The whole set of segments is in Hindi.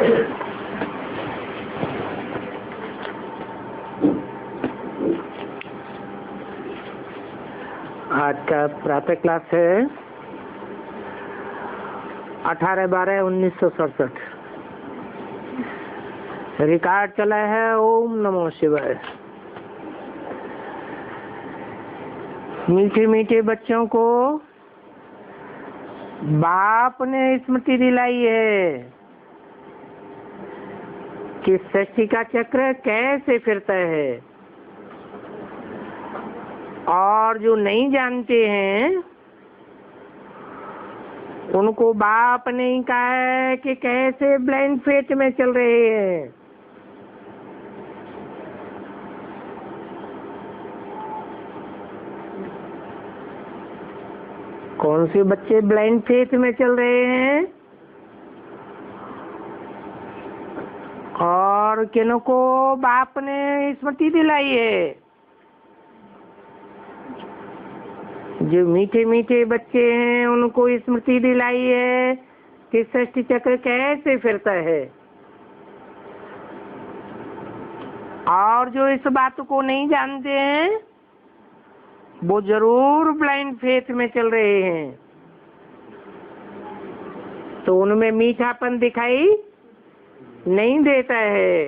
आज का प्रातः क्लास है 18/12/1967। रिकॉर्ड चला है। ओम नमो शिवाय। मीठे मीठे बच्चों को बाप ने स्मृति दिलाई है कि सृष्टि का चक्र कैसे फिरता है, और जो नहीं जानते हैं उनको बाप ने ही कहा है कि कैसे ब्लाइंड फेथ में चल रहे हैं। कौन से बच्चे ब्लाइंड फेथ में चल रहे हैं और किनको बाप ने स्मृति दिलाई है? जो मीठे मीठे बच्चे हैं उनको स्मृति दिलाई है कि सृष्टि चक्र कैसे फिरता है, और जो इस बात को नहीं जानते हैं वो जरूर ब्लाइंड फेथ में चल रहे हैं। तो उनमें मीठापन दिखाई नहीं देता है।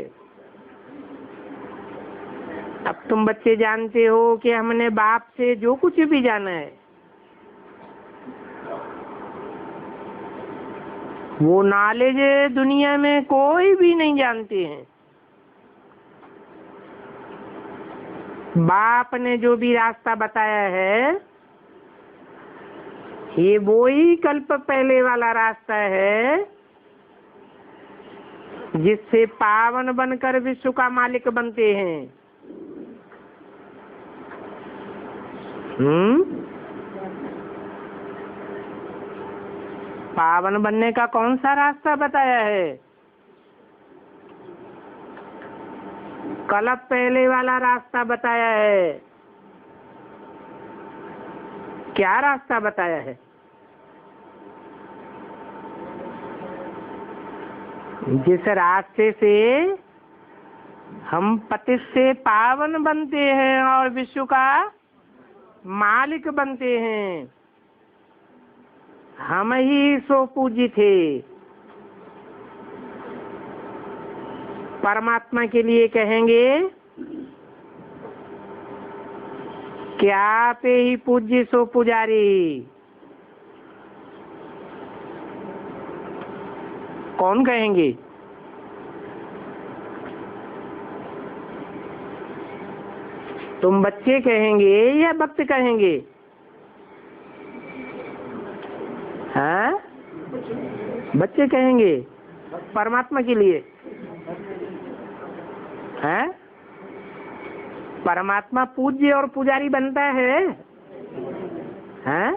अब तुम बच्चे जानते हो कि हमने बाप से जो कुछ भी जाना है वो नॉलेज दुनिया में कोई भी नहीं जानते हैं। बाप ने जो भी रास्ता बताया है ये वो ही कल्प पहले वाला रास्ता है जिससे पावन बनकर विश्व का मालिक बनते हैं। पावन बनने का कौन सा रास्ता बताया है? कल्प पहले वाला रास्ता बताया है। क्या रास्ता बताया है? जिस रास्ते से हम पतित से पावन बनते हैं और विश्व का मालिक बनते हैं। हम ही सो पूज्य थे। परमात्मा के लिए कहेंगे कि आप ही पूज्य सो पुजारी। कौन कहेंगे? तुम बच्चे कहेंगे या भक्त कहेंगे? हाँ, बच्चे कहेंगे परमात्मा के लिए। हैं? परमात्मा पूज्य और पुजारी बनता है? हैं?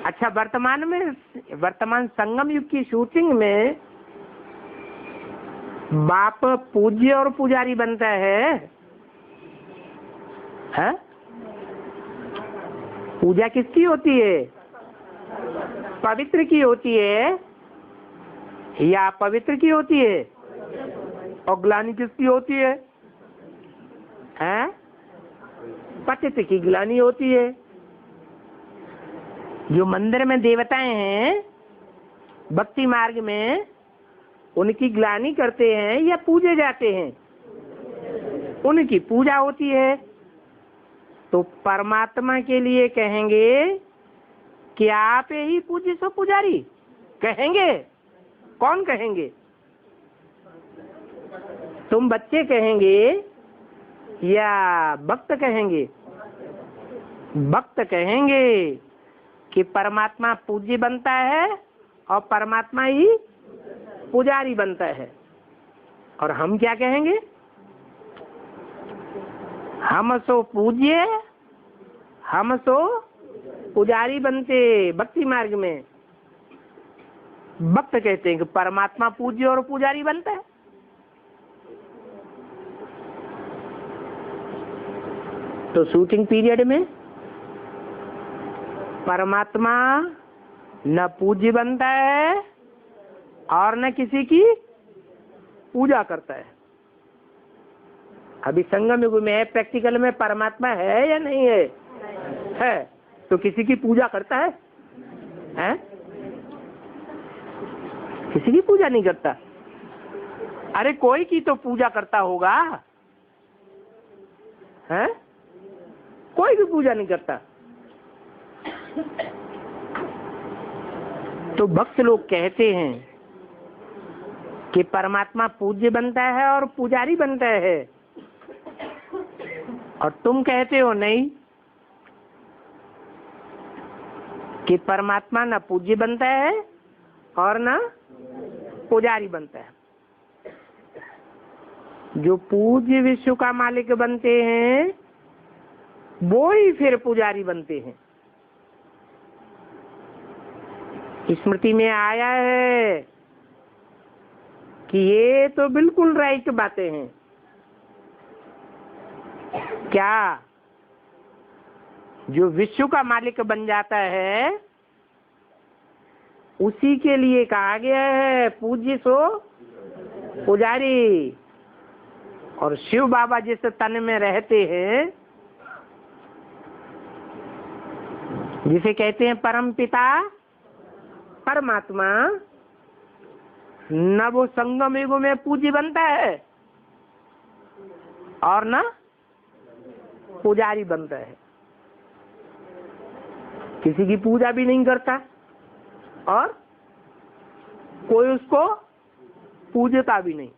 अच्छा, वर्तमान संगम युग की शूटिंग में बाप पूज्य और पुजारी बनता है? हैं? पूजा किसकी होती है? पवित्र की होती है या पवित्र की होती है? और ग्लानि किसकी होती है? हैं? पतित की ग्लानि होती है। जो मंदिर में देवताएं हैं भक्ति मार्ग में, उनकी ग्लानि करते हैं या पूजे जाते हैं? उनकी पूजा होती है। तो परमात्मा के लिए कहेंगे कि आप ही पूज्य सो पुजारी कहेंगे? कौन कहेंगे? तुम बच्चे कहेंगे या भक्त कहेंगे? भक्त कहेंगे कि परमात्मा पूज्य बनता है और परमात्मा ही पुजारी बनता है। और हम क्या कहेंगे? हम सो पूज्य, हम सो पुजारी बनते भक्ति मार्ग में। भक्त कहते हैं कि परमात्मा पूज्य और पुजारी बनता है। तो शूटिंग पीरियड में परमात्मा न पूज्य बनता है और न किसी की पूजा करता है। अभी संगम युग में प्रैक्टिकल में परमात्मा है या नहीं है? है। तो किसी की पूजा करता है? हैं? किसी की पूजा नहीं करता। अरे कोई की तो पूजा करता होगा, हैं? कोई भी पूजा नहीं करता। तो भक्त लोग कहते हैं कि परमात्मा पूज्य बनता है और पुजारी बनता है, और तुम कहते हो नहीं कि परमात्मा न पूज्य बनता है और न पुजारी बनता है। जो पूज्य विश्व का मालिक बनते हैं वो ही फिर पुजारी बनते हैं। स्मृति में आया है कि ये तो बिल्कुल राइट बातें हैं। क्या? जो विश्व का मालिक बन जाता है उसी के लिए कहा गया है पूज्य सो पुजारी। और शिव बाबा जिस तन में रहते हैं, जिसे कहते हैं परम पिता परमात्मा, न वो संगम युग में पूज्य बनता है और न पुजारी बनता है। किसी की पूजा भी नहीं करता और कोई उसको पूजता भी नहीं।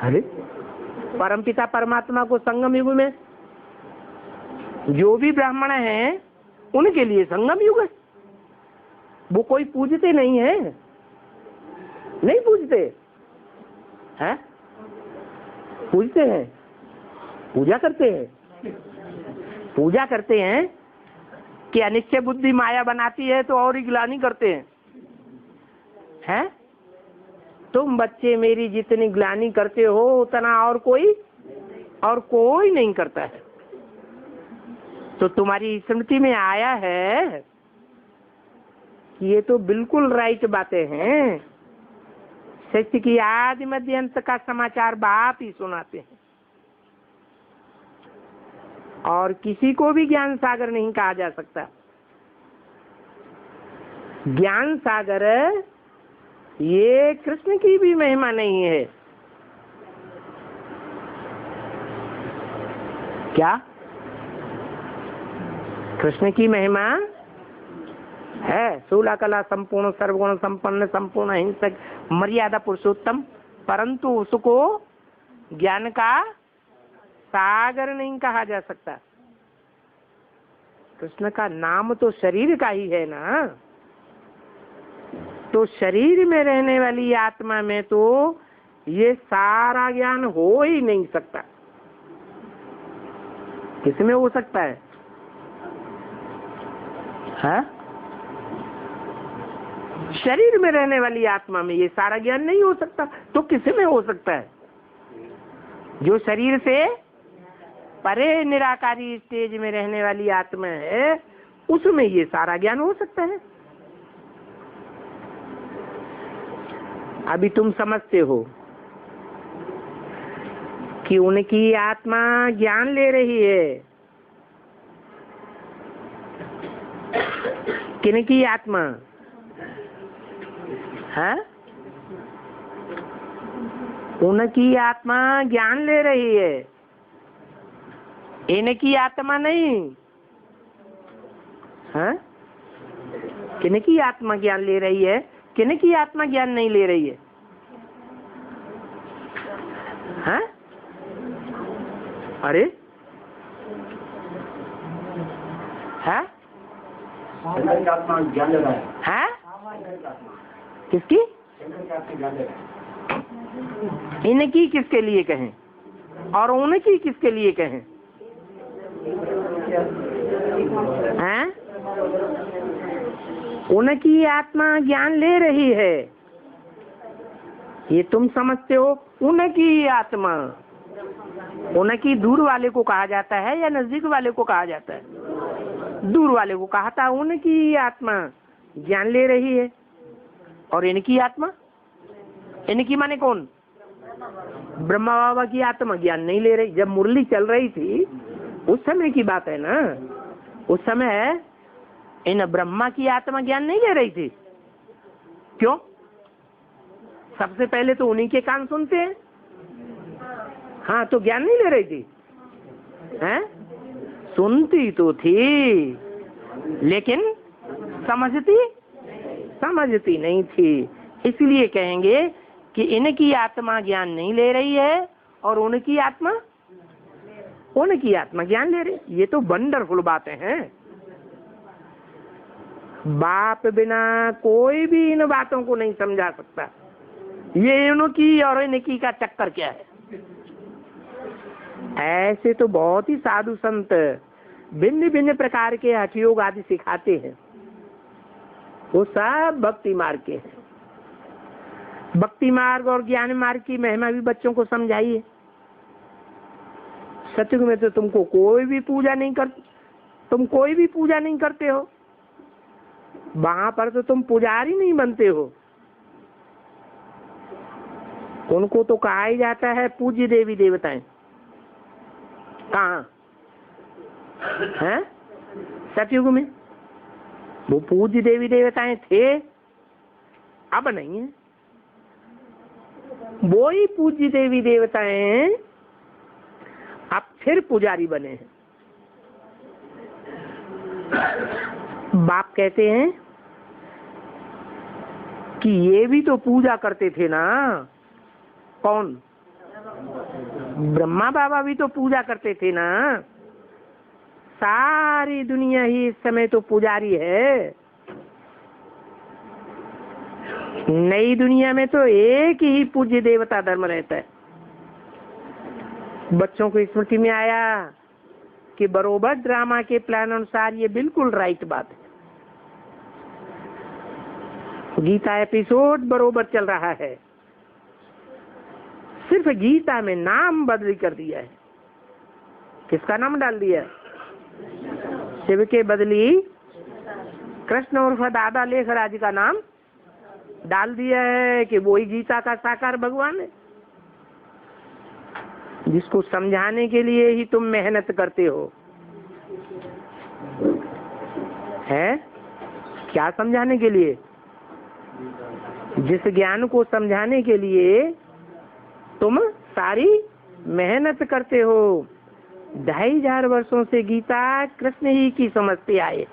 अरे परमपिता परमात्मा को संगम युग में जो भी ब्राह्मण हैं उनके लिए संगम युग है। वो कोई पूजते नहीं है, नहीं पूजते हैं? पूजते हैं, पूजा करते हैं। पूजा करते हैं कि अनिश्चय बुद्धि माया बनाती है तो और ही ग्लानि करते हैं? तुम बच्चे मेरी जितनी ग्लानि करते हो उतना और कोई नहीं करता है। तो तुम्हारी स्मृति में आया है कि ये तो बिल्कुल राइट बातें हैं। सत्य की आदि मध्य अंत का समाचार बाप ही सुनाते हैं, और किसी को भी ज्ञान सागर नहीं कहा जा सकता। ज्ञान सागर ये कृष्ण की भी महिमा नहीं है। क्या? कृष्ण की महिमा है शूला कला संपूर्ण सर्वगुण संपन्न संपूर्ण अहिंसक मर्यादा पुरुषोत्तम, परंतु उसको ज्ञान का सागर नहीं कहा जा सकता। कृष्ण का नाम तो शरीर का ही है ना, तो शरीर में रहने वाली आत्मा में तो ये सारा ज्ञान हो ही नहीं सकता। किसमें हो सकता है? हाँ? शरीर में रहने वाली आत्मा में ये सारा ज्ञान नहीं हो सकता, तो किसमें हो सकता है? जो शरीर से परे निराकारी स्टेज में रहने वाली आत्मा है उसमें ये सारा ज्ञान हो सकता है। अभी तुम समझते हो कि उनकी आत्मा ज्ञान ले रही है। किनकी आत्मा? है? उनकी आत्मा ज्ञान ले रही है, इनकी आत्मा नहीं है। किनकी आत्मा ज्ञान ले रही है, किनकी आत्मा ज्ञान नहीं ले रही है? हैं? अरे है? आत्मा ज्ञान ले रहा है। किसकी? इनकी किसके लिए कहें और उनकी किसके लिए कहें? हैं? उनकी आत्मा ज्ञान ले रही है, ये तुम समझते हो। उनकी आत्मा, उनकी दूर वाले को कहा जाता है या नजदीक वाले को कहा जाता है? दूर वाले को कहा था। उनकी आत्मा ज्ञान ले रही है, और इनकी आत्मा, इनकी माने कौन? ब्रह्मा बाबा की आत्मा ज्ञान नहीं ले रही। जब मुरली चल रही थी उस समय की बात है ना, उस समय इन ब्रह्मा की आत्मा ज्ञान नहीं ले रही थी। क्यों? सबसे पहले तो उन्हीं के कान सुनते हैं। हाँ, तो ज्ञान नहीं ले रही थी, हैं? सुनती तो थी लेकिन समझती नहीं थी। इसलिए कहेंगे कि इनकी आत्मा ज्ञान नहीं ले रही है और उनकी आत्मा ज्ञान ले रही। ये तो वंडरफुल बातें हैं। बाप बिना कोई भी इन बातों को नहीं समझा सकता। ये इनकी और इनकी का चक्कर क्या है? ऐसे तो बहुत ही साधु संत भिन्न भिन्न प्रकार के हठ योग आदि सिखाते हैं, वो सब भक्ति मार्ग के हैं। भक्ति मार्ग और ज्ञान मार्ग की महिमा भी बच्चों को समझाइए। सत्युग में तो तुमको कोई भी पूजा नहीं करते हो, वहां पर तो तुम पुजारी नहीं बनते हो। उनको तो कहा ही जाता है पूज्य देवी देवताएं। कहाँ हैं? सतयुग में वो पूज्य देवी देवताएं थे, अब नहीं है। वो ही पूज्य देवी देवताएं अब फिर पुजारी बने हैं। बाप कहते हैं कि ये भी तो पूजा करते थे ना। कौन? ब्रह्मा बाबा भी तो पूजा करते थे ना। सारी दुनिया ही इस समय तो पुजारी है। नई दुनिया में तो एक ही पूज्य देवता धर्म रहता है। बच्चों को स्मृति में आया कि बरोबर ड्रामा के प्लान अनुसार ये बिल्कुल राइट बात है। गीता एपिसोड बरोबर चल रहा है, सिर्फ गीता में नाम बदली कर दिया है। किसका नाम डाल दिया? शिव के बदली कृष्ण उर्फ दादा लेखराज का नाम डाल दिया है कि वो ही गीता का साकार भगवान है, जिसको समझाने के लिए ही तुम मेहनत करते हो। है क्या समझाने के लिए? जिस ज्ञान को समझाने के लिए तुम सारी मेहनत करते हो। 2500 वर्षों से गीता कृष्ण ही की समझते आए।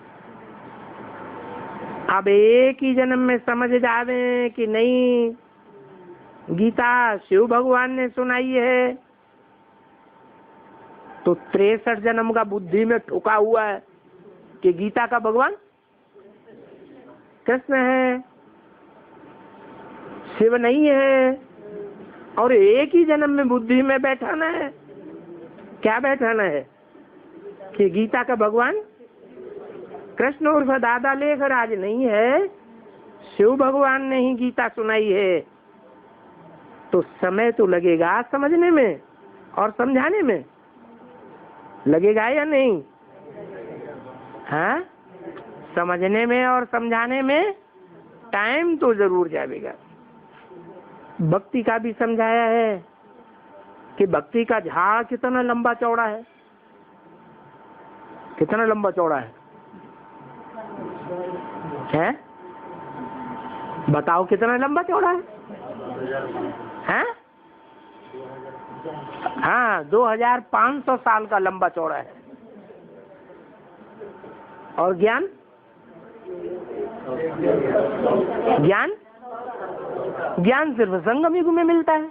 अब एक ही जन्म में समझ जावे कि नहीं, गीता शिव भगवान ने सुनाई है, तो 63 जन्म का बुद्धि में ठुका हुआ है कि गीता का भगवान कृष्ण है, शिव नहीं है। और एक ही जन्म में बुद्धि में बैठाना है। क्या बैठाना है? कि गीता का भगवान कृष्ण उर्फ दादा लेखराज नहीं है, शिव भगवान ने ही गीता सुनाई है। तो समय तो लगेगा समझने में और समझाने में, लगेगा या नहीं? हाँ, समझने में और समझाने में टाइम तो जरूर जाएगा। भक्ति का भी समझाया है कि भक्ति का झाड़ कितना लंबा चौड़ा है। कितना लंबा चौड़ा है? हैं? बताओ कितना लंबा चौड़ा है? हैं? हाँ, 2500 साल का लंबा चौड़ा है। और ज्ञान सिर्फ संगम युग में मिलता है।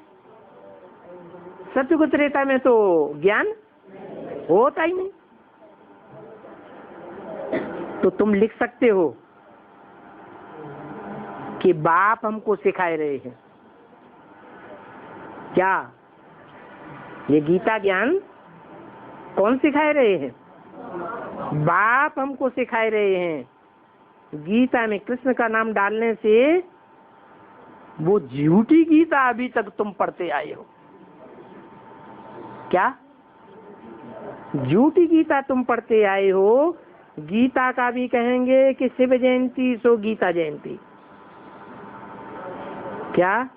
सतयुग त्रेता में तो ज्ञान होता ही नहीं। तो तुम लिख सकते हो कि बाप हमको सिखाए रहे हैं। क्या ये गीता ज्ञान कौन सिखाए रहे हैं? बाप हमको सिखाए रहे हैं। गीता में कृष्ण का नाम डालने से वो झूठी गीता अभी तक तुम पढ़ते आए हो। क्या झूठी गीता तुम पढ़ते आए हो? गीता का भी कहेंगे कि शिव जयंती सो गीता जयंती। क्या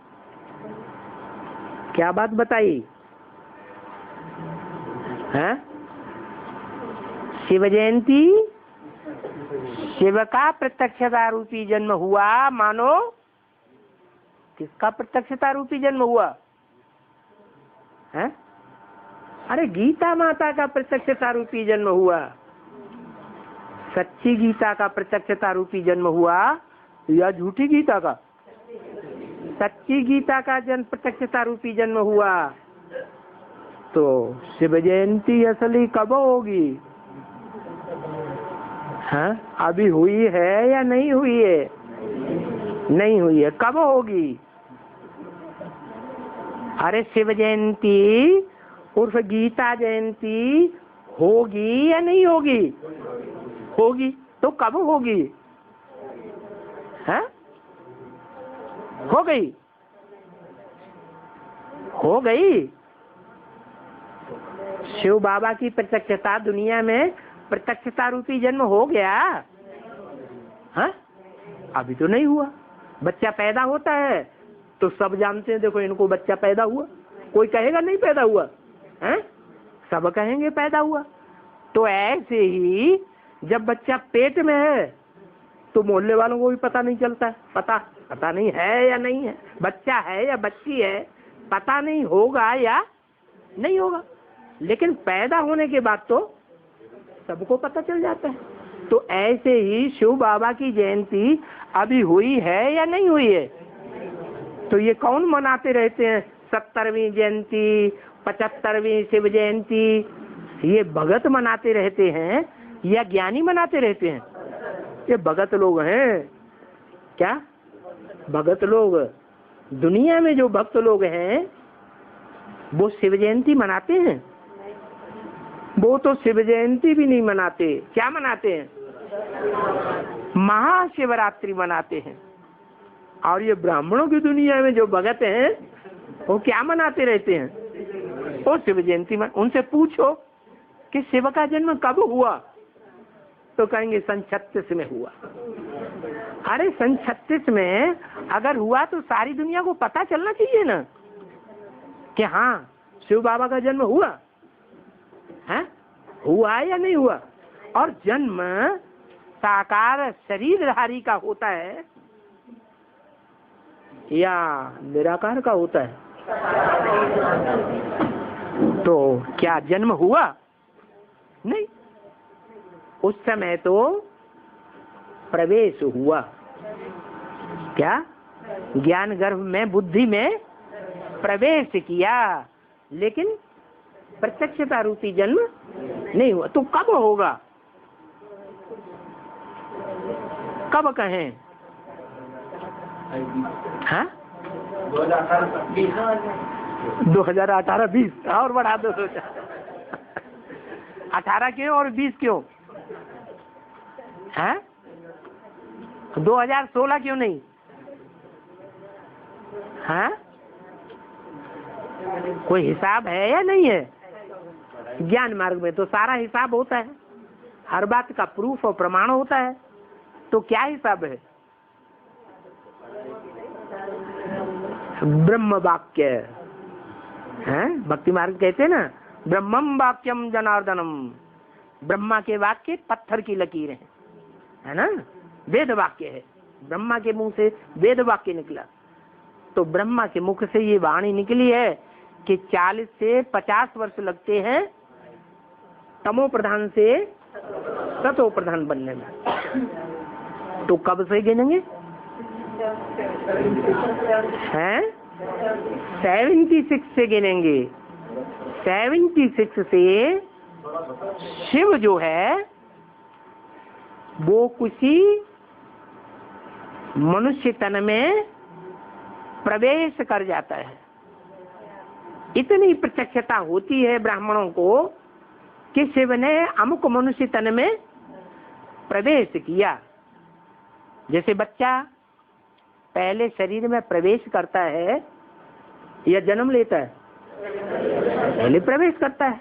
क्या बात बताई है? शिव जयंती, शिव का प्रत्यक्षता रूपी जन्म हुआ। मानो किसका प्रत्यक्षता रूपी जन्म हुआ है? अरे गीता माता का प्रत्यक्षता रूपी जन्म हुआ। सच्ची गीता का प्रत्यक्षता रूपी जन्म हुआ या झूठी गीता का? सच्ची गीता का जन्म प्रत्यक्षता रूपी जन्म हुआ। तो शिव जयंती असली कब होगी? हाँ, अभी हुई है या नहीं हुई है? नहीं हुई है। कब होगी? अरे शिव जयंती उर्फ गीता जयंती होगी या नहीं होगी? होगी। तो कब होगी? है? हो गई? हो गई। शिव बाबा की प्रत्यक्षता दुनिया में प्रत्यक्षता रूपी जन्म हो गया। हाँ, अभी तो नहीं हुआ। बच्चा पैदा होता है तो सब जानते हैं, देखो इनको बच्चा पैदा हुआ। कोई कहेगा नहीं पैदा हुआ है? सब कहेंगे पैदा हुआ। तो ऐसे ही जब बच्चा पेट में है तो मोहल्ले वालों को भी पता नहीं चलता है। पता नहीं है या नहीं है, बच्चा है या बच्ची है, पता नहीं होगा या नहीं होगा। लेकिन पैदा होने के बाद तो सबको पता चल जाता है। तो ऐसे ही शिव बाबा की जयंती अभी हुई है या नहीं हुई है? तो ये कौन मनाते रहते हैं? 70वीं जयंती, 75वीं शिव जयंती, ये भगत मनाते रहते हैं या ज्ञानी मनाते रहते हैं? ये भगत लोग हैं। क्या भगत लोग? दुनिया में जो भक्त लोग हैं वो शिव जयंती मनाते हैं? वो तो शिव जयंती भी नहीं मनाते। क्या मनाते हैं? महाशिवरात्रि मनाते हैं। और ये ब्राह्मणों की दुनिया में जो भगत हैं वो क्या मनाते रहते हैं? वो शिव जयंती उनसे पूछो कि शिव का जन्म कब हुआ तो कहेंगे सन 36 में हुआ। अरे सन 36 में अगर हुआ तो सारी दुनिया को पता चलना चाहिए ना कि हाँ शिव बाबा का जन्म हुआ है? हुआ या नहीं हुआ? और जन्म साकार शरीरधारी का होता है या निराकार का होता है? तो क्या जन्म हुआ? नहीं। उस समय तो प्रवेश हुआ। क्या? ज्ञान गर्भ में, बुद्धि में प्रवेश किया, लेकिन प्रत्यक्षता रूपी जन्म नहीं हुआ। तो कब होगा? कब कहें? हाँ, 2018-20 और बढ़ा दो। 18 क्यों और 20 क्यों? हैं? 2016 क्यों नहीं? हैं? कोई हिसाब है या नहीं है? ज्ञान मार्ग में तो सारा हिसाब होता है, हर बात का प्रूफ और प्रमाण होता है। तो क्या हिसाब है? ब्रह्म वाक्य है। भक्ति मार्ग कहते हैं ना, ब्रह्मम वाक्यम जनार्दनम। ब्रह्मा के वाक्य पत्थर की लकीरें है ना, वेद वाक्य है। ब्रह्मा के मुंह से वेद वाक्य निकला। तो ब्रह्मा के मुख से ये वाणी निकली है कि 40 से 50 वर्ष लगते हैं तमो प्रधान से सतो प्रधान बनने में। तो कब से गिनेंगे? हैं? 76 से गिनेंगे। 76 से शिव जो है वो किसी मनुष्य तन में प्रवेश कर जाता है। इतनी प्रत्यक्षता होती है ब्राह्मणों को कि शिव ने अमुक मनुष्य तन में प्रवेश किया। जैसे बच्चा पहले शरीर में प्रवेश करता है या जन्म लेता है? पहले प्रवेश करता है।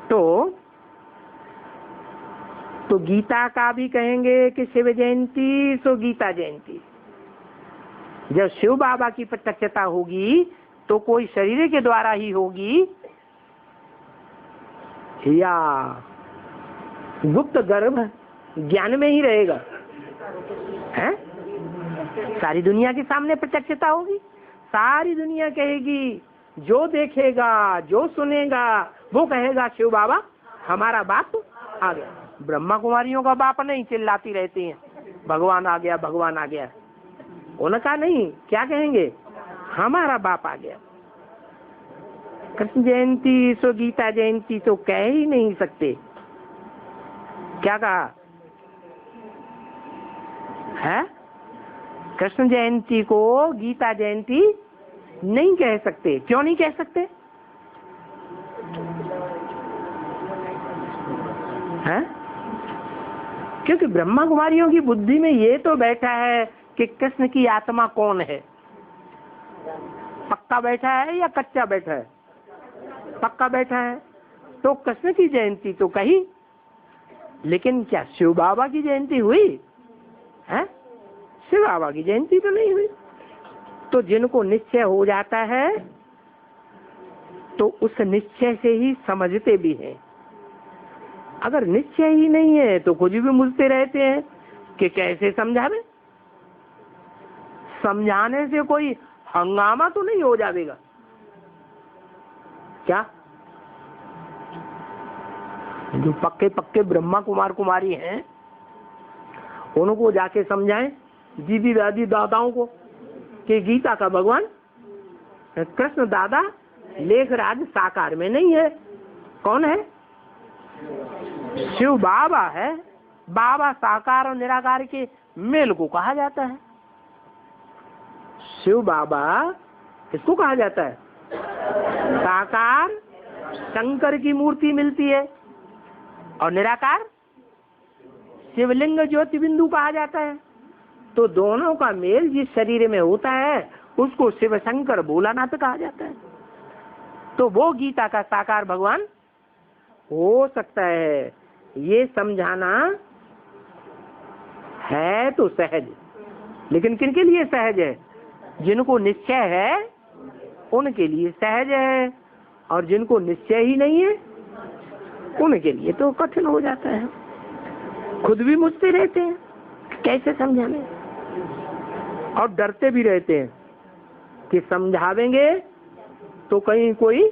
तो गीता का भी कहेंगे कि शिव जयंती सो गीता जयंती। जब शिव बाबा की प्रत्यक्षता होगी तो कोई शरीर के द्वारा ही होगी या गुप्त गर्भ ज्ञान में ही रहेगा? है? सारी दुनिया के सामने प्रत्यक्षता होगी, सारी दुनिया कहेगी, जो देखेगा जो सुनेगा वो कहेगा शिव बाबा हमारा बाप आ गया। ब्रह्मा कुमारियों का बाप नहीं चिल्लाती रहती हैं भगवान आ गया भगवान आ गया, उनका नहीं, क्या कहेंगे? हमारा बाप आ गया। कृष्ण जयंती सो गीता जयंती तो कह ही नहीं सकते। क्या कहा है? कृष्ण जयंती को गीता जयंती नहीं कह सकते। क्यों नहीं कह सकते? है? क्योंकि ब्रह्मा कुमारियों की बुद्धि में ये तो बैठा है कि कृष्ण की आत्मा कौन है। पक्का बैठा है या कच्चा बैठा है? पक्का बैठा है। तो कृष्ण की जयंती तो कही, लेकिन क्या शिव बाबा की जयंती हुई है? शिव बाबा की जयंती तो नहीं हुई। तो जिनको निश्चय हो जाता है तो उस निश्चय से ही समझते भी हैं। अगर निश्चय ही नहीं है तो कुछ भी मुझते रहते हैं कि कैसे समझावे। समझाने से कोई हंगामा तो नहीं हो जाएगा क्या? जो पक्के पक्के ब्रह्मा कुमार कुमारी हैं उनको जाके समझाएं, दीदी दादी दादाओं को, कि गीता का भगवान कृष्ण दादा लेखराज साकार में नहीं है। कौन है? शिव बाबा है। बाबा साकार और निराकार के मेल को कहा जाता है। शिव बाबा इसको कहा जाता है। साकार शंकर की मूर्ति मिलती है और निराकार शिवलिंग ज्योति बिंदु कहा जाता है। तो दोनों का मेल जिस शरीर में होता है उसको शिव शंकर भोलानाथ कहा जाता है। तो वो गीता का साकार भगवान हो सकता है। ये समझाना है तो सहज, लेकिन किनके लिए सहज है? जिनको निश्चय है उनके लिए सहज है, और जिनको निश्चय ही नहीं है उनके लिए तो कठिन हो जाता है। खुद भी मुझसे रहते हैं कैसे समझाने, और डरते भी रहते हैं कि समझावेंगे तो कहीं कोई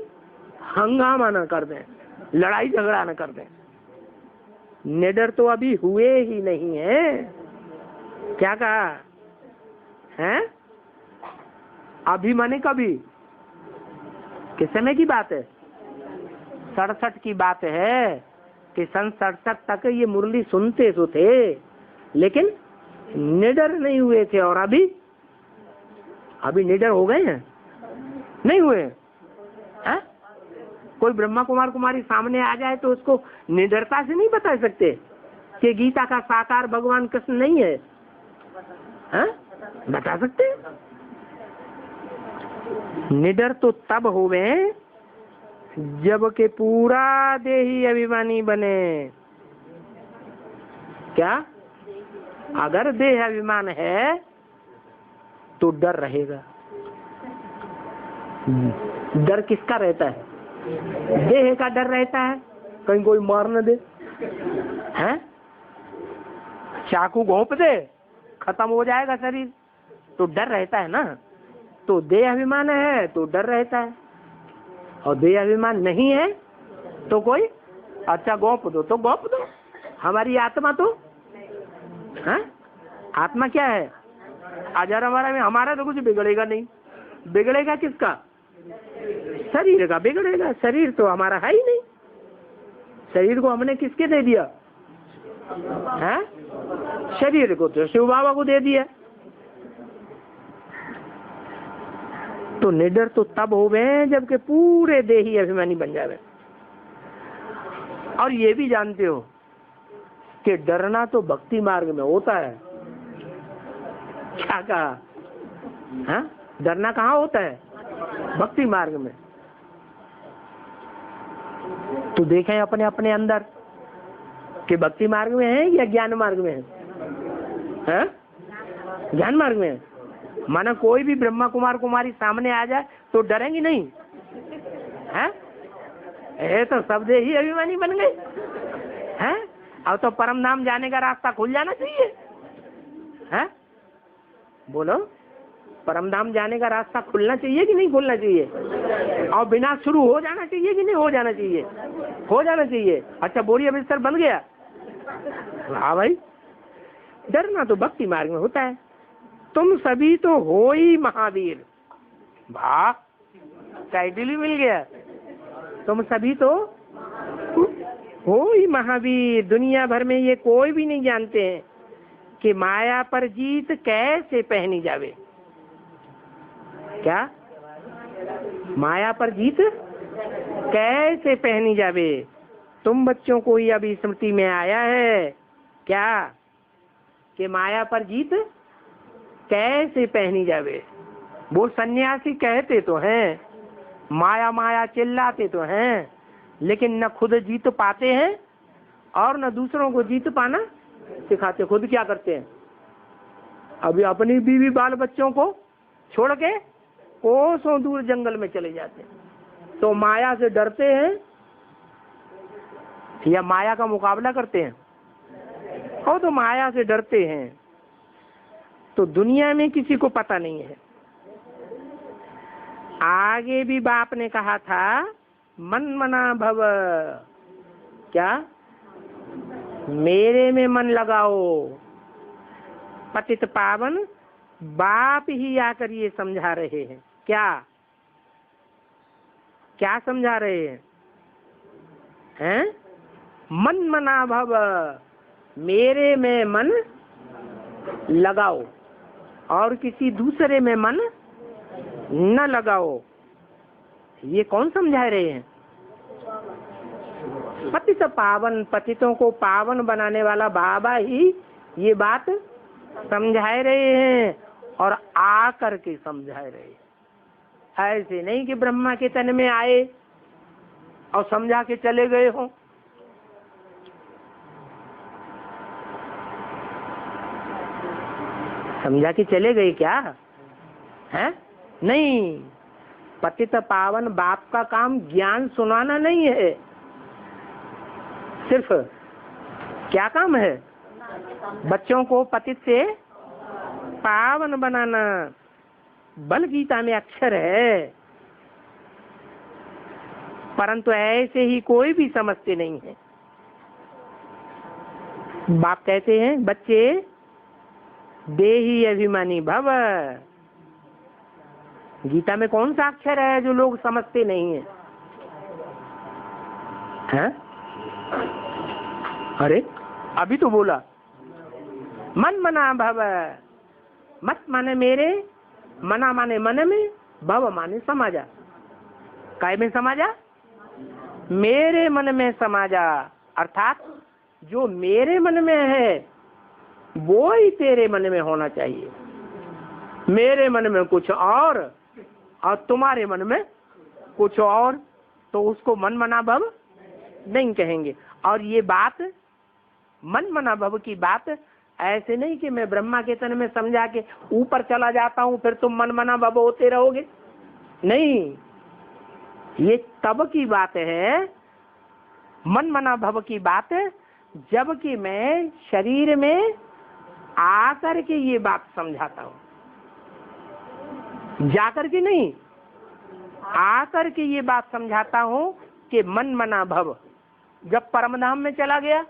हंगामा न कर दें, लड़ाई झगड़ा न कर दें। निडर तो अभी हुए ही नहीं है। क्या कहा है? अभी माने कभी? किस समय की बात है? 67 की बात है कि सन 67 तक ये मुरली सुनते तो थे लेकिन निडर नहीं हुए थे। और अभी निडर हो गए हैं? नहीं हुए हैं? कोई ब्रह्मा कुमार कुमारी सामने आ जाए तो उसको निडरता से नहीं बता सकते कि गीता का साकार भगवान कृष्ण नहीं है, है? बता सकते? निडर तो तब होवे जब के पूरा देही अभिमानी बने। क्या? अगर देह अभिमान है तो डर रहेगा। डर किसका रहता है? देह का डर रहता है, कहीं कोई मार न दे, हैं? चाकू घोंप दे खत्म हो जाएगा शरीर, तो डर रहता है ना। तो देह अभिमान है तो डर रहता है, और देह अभिमान नहीं है तो कोई अच्छा घोंप दो तो घोंप दो। हमारी आत्मा तो है, आत्मा क्या है? अजर हमारा में, हमारा तो कुछ बिगड़ेगा नहीं। बिगड़ेगा किसका? शरीर का बिगड़ेगा। शरीर तो हमारा है ही नहीं। शरीर को हमने किसके दे दिया है? शरीर को तो शिव बाबा को दे दिया। तो निडर तो तब हो गए जबकि पूरे देही अभिमानी बन जावे। और ये भी जानते हो कि डरना तो भक्ति मार्ग में होता है। क्या कहा? हाँ? डरना कहाँ होता है? भक्ति मार्ग में। तो देखें अपने अपने अंदर कि भक्ति मार्ग में है या ज्ञान मार्ग में है? हाँ? ज्ञान मार्ग में है। माना कोई भी ब्रह्मा कुमार कुमारी सामने आ जाए तो डरेंगी नहीं हैं? ये तो सब ही अभिमानी बन गए हैं। अब तो परम धाम जाने का रास्ता खुल जाना चाहिए हैं? बोलो, परम धाम जाने का रास्ता खुलना चाहिए कि नहीं खुलना चाहिए? और विनाश शुरू हो जाना चाहिए कि नहीं हो जाना चाहिए? हो जाना चाहिए। अच्छा, बोरिया बिस्तर बन गया। हाँ भाई, डरना तो भक्ति मार्ग में होता है। तुम सभी तो हो ही महावीर। वाह, टाइटल ही मिल गया। तुम सभी तो हो ही महावीर। दुनिया भर में ये कोई भी नहीं जानते हैं कि माया पर जीत कैसे पहनी जावे। क्या? माया पर जीत कैसे पहनी जावे? तुम बच्चों को ही अभी स्मृति में आया है क्या कि माया पर जीत कैसे पहनी जावे? वो सन्यासी कहते तो हैं, माया माया चिल्लाते तो हैं, लेकिन न खुद जीत पाते हैं और न दूसरों को जीत पाना सिखाते। खुद क्या करते हैं? अभी अपनी बीवी बाल बच्चों को छोड़ के कोसों दूर जंगल में चले जाते हैं। तो माया से डरते हैं या माया का मुकाबला करते हैं? और तो माया से डरते हैं। तो दुनिया में किसी को पता नहीं है। आगे भी बाप ने कहा था, मन मना भव। क्या? मेरे में मन लगाओ। पतित पावन बाप ही आकर ये समझा रहे हैं। क्या क्या समझा रहे हैं? हैं? मन मना भव, मेरे में मन लगाओ और किसी दूसरे में मन न लगाओ। ये कौन समझा रहे हैं? पतित पावन, पतितों को पावन बनाने वाला बाबा ही ये बात समझा रहे हैं और आकर के समझा रहे हैं। ऐसे नहीं कि ब्रह्मा के तन में आए और समझा के चले गए हो। समझा के चले गए क्या है? नहीं, पतित पावन बाप का काम ज्ञान सुनाना नहीं है। सिर्फ क्या काम है? बच्चों को पतित से पावन बनाना। बल गीता में अक्षर है, परंतु ऐसे ही कोई भी समझते नहीं है। बाप कहते हैं, बच्चे देही अभिमानी भव। गीता में कौन सा अक्षर है जो लोग समझते नहीं है? हैं? अरे अभी तो बोला, मन मना भव। मत माने मेरे, मना माने मन में, भव माने समाजा। काय में समाजा? मेरे मन में समाजा। अर्थात जो मेरे मन में है वो ही तेरे मन में होना चाहिए। मेरे मन में कुछ और तुम्हारे मन में कुछ और, तो उसको मन मना भव नहीं कहेंगे। और ये बात, मन मना भव की बात, ऐसे नहीं कि मैं ब्रह्मा के तन में समझा के ऊपर चला जाता हूं फिर तुम मन मना भव होते रहोगे। नहीं, ये तब की बात है, मन मना भव की बात, जबकि मैं शरीर में आकर के ये बात समझाता हूं। जाकर के नहीं, आकर के ये बात समझाता हूं कि मन मना भव। जब परमधाम में चला गया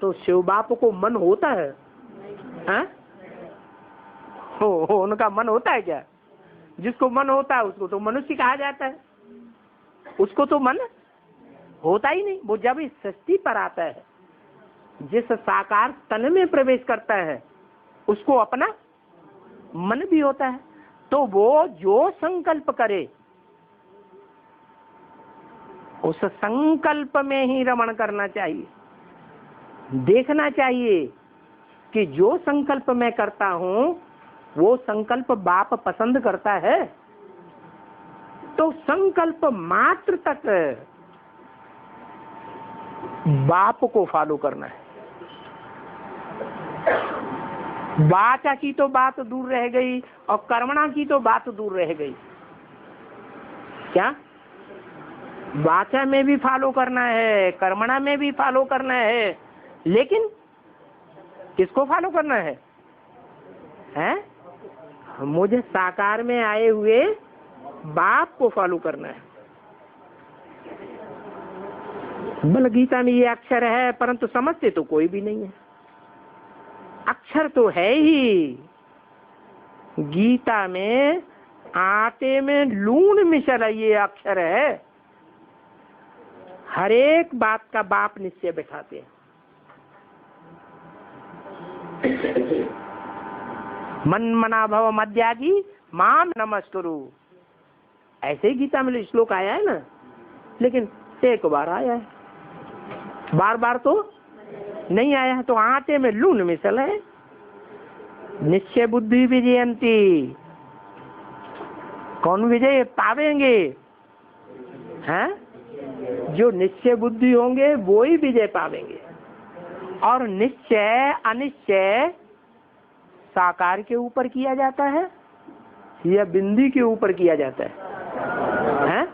तो शिव बाप को मन होता है? हैं? हो उनका मन होता है क्या? जिसको मन होता है उसको तो मनुष्य कहा जाता है। उसको तो मन होता ही नहीं। वो जब इस सृष्टि पर आता है, जिस साकार तन में प्रवेश करता है, उसको अपना मन भी होता है। तो वो जो संकल्प करे उस संकल्प में ही रमण करना चाहिए। देखना चाहिए कि जो संकल्प मैं करता हूं वो संकल्प बाप पसंद करता है। तो संकल्प मात्र तक बाप को फॉलो करना है। वाचा की तो बात दूर रह गई और कर्मणा की तो बात दूर रह गई। क्या वाचा में भी फॉलो करना है, कर्मणा में भी फॉलो करना है, लेकिन किसको फॉलो करना है? हैं? मुझे साकार में आए हुए बाप को फॉलो करना है। बल गीता में ये अक्षर है, परंतु समझते तो कोई भी नहीं है। अक्षर तो है ही, गीता में आटे में लून मिशल ये अक्षर है। हर एक बात का बाप निश्चय बैठाते हैं। मन मना भव मध्याजी माम नमस्कुरु, ऐसे ही गीता में श्लोक आया है ना, लेकिन एक बार आया है, बार बार तो नहीं आया है। तो आटे में लून मिसल है। निश्चय बुद्धि विजयंती, कौन विजय पावेंगे? हैं? जो निश्चय बुद्धि होंगे वो ही विजय पावेंगे। और निश्चय अनिश्चय साकार के ऊपर किया जाता है या बिंदी के ऊपर किया जाता है?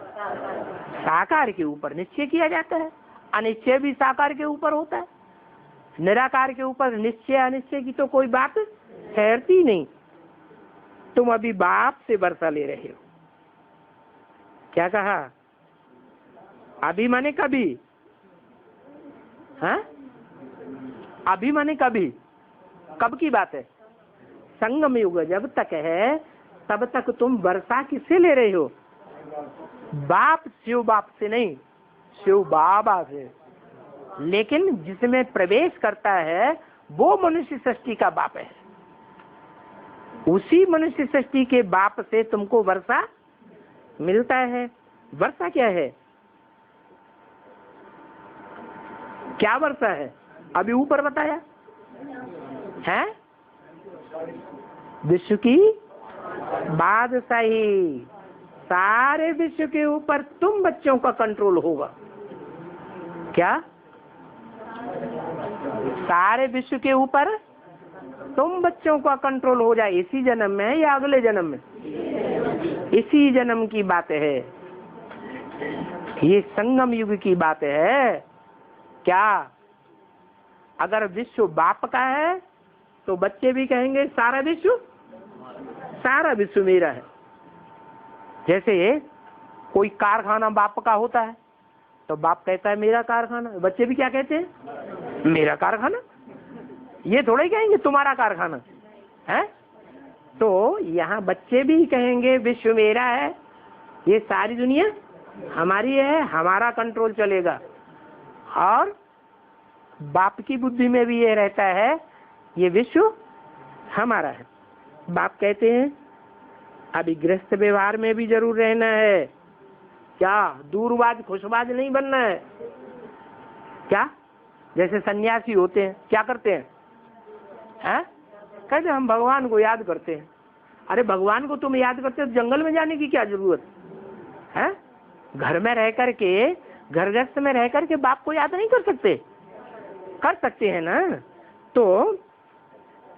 साकार के ऊपर निश्चय किया जाता है, अनिश्चय भी साकार के ऊपर होता है। निराकार के ऊपर निश्चय अनिश्चय की तो कोई बात ठहरती नहीं। तुम अभी बाप से वर्षा ले रहे हो। क्या कहा? अभी माने कभी? हाँ, अभी माने कभी? कब की बात है? संगम युग जब तक है तब तक तुम वर्षा किससे ले रहे हो? बाप, शिव बाप से नहीं, शिव बाबा से। लेकिन जिसमें प्रवेश करता है वो मनुष्य सृष्टि का बाप है। उसी मनुष्य सृष्टि के बाप से तुमको वर्षा मिलता है। वर्षा क्या है? क्या वर्षा है? अभी ऊपर बताया है, विश्व की बादशाही। सारे विश्व के ऊपर तुम बच्चों का कंट्रोल होगा। क्या? सारे विश्व के ऊपर तुम बच्चों का कंट्रोल हो जाए। इसी जन्म में या अगले जन्म में? इसी जन्म की बात है। ये संगम युग की बात है। क्या? अगर विश्व बाप का है तो बच्चे भी कहेंगे सारा विश्व मेरा है। जैसे कोई कारखाना बाप का होता है तो बाप कहता है मेरा कारखाना, बच्चे भी क्या कहते हैं? मेरा कारखाना। ये थोड़ा ही कहेंगे तुम्हारा कारखाना है। तो यहाँ बच्चे भी कहेंगे विश्व मेरा है, ये सारी दुनिया हमारी है, हमारा कंट्रोल चलेगा। और बाप की बुद्धि में भी ये रहता है ये विश्व हमारा है। बाप कहते हैं अभी गृहस्थ व्यवहार में भी जरूर रहना है। क्या? दूरबाज खुशबाज नहीं बनना है। क्या? जैसे सन्यासी होते हैं क्या करते हैं? कहते हम भगवान को याद करते हैं। अरे भगवान को तुम याद करते हो तो जंगल में जाने की क्या जरूरत है? घर में रह करके, घर गृहस्थ में रह करके बाप को याद नहीं कर सकते? कर सकते हैं ना। तो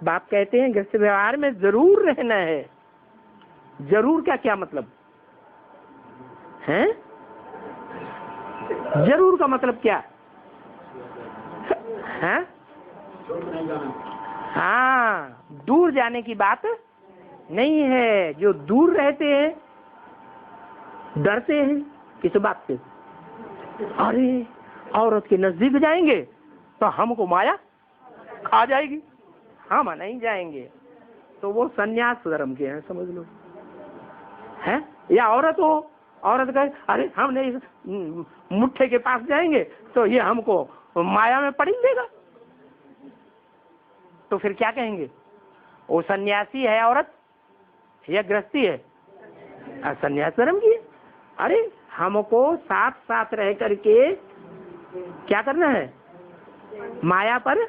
बाप कहते हैं गृहस्थ व्यवहार में जरूर रहना है। जरूर का क्या मतलब है? जरूर का मतलब क्या है? हाँ, दूर जाने की बात नहीं है। जो दूर रहते हैं डरते हैं किस बात से? अरे औरत के नजदीक जाएंगे तो हमको माया खा जाएगी, हम नहीं जाएंगे। तो वो सन्यास धर्म के हैं, समझ लो। है या औरत हो, औरत कहे अरे हम नहीं मुट्ठे के पास जाएंगे तो ये हमको माया में पड़ी देगा, तो फिर क्या कहेंगे? वो सन्यासी है औरत या गृहस्थी है? सन्यास धर्म की है। अरे हमको साथ साथ रह करके क्या करना है? माया पर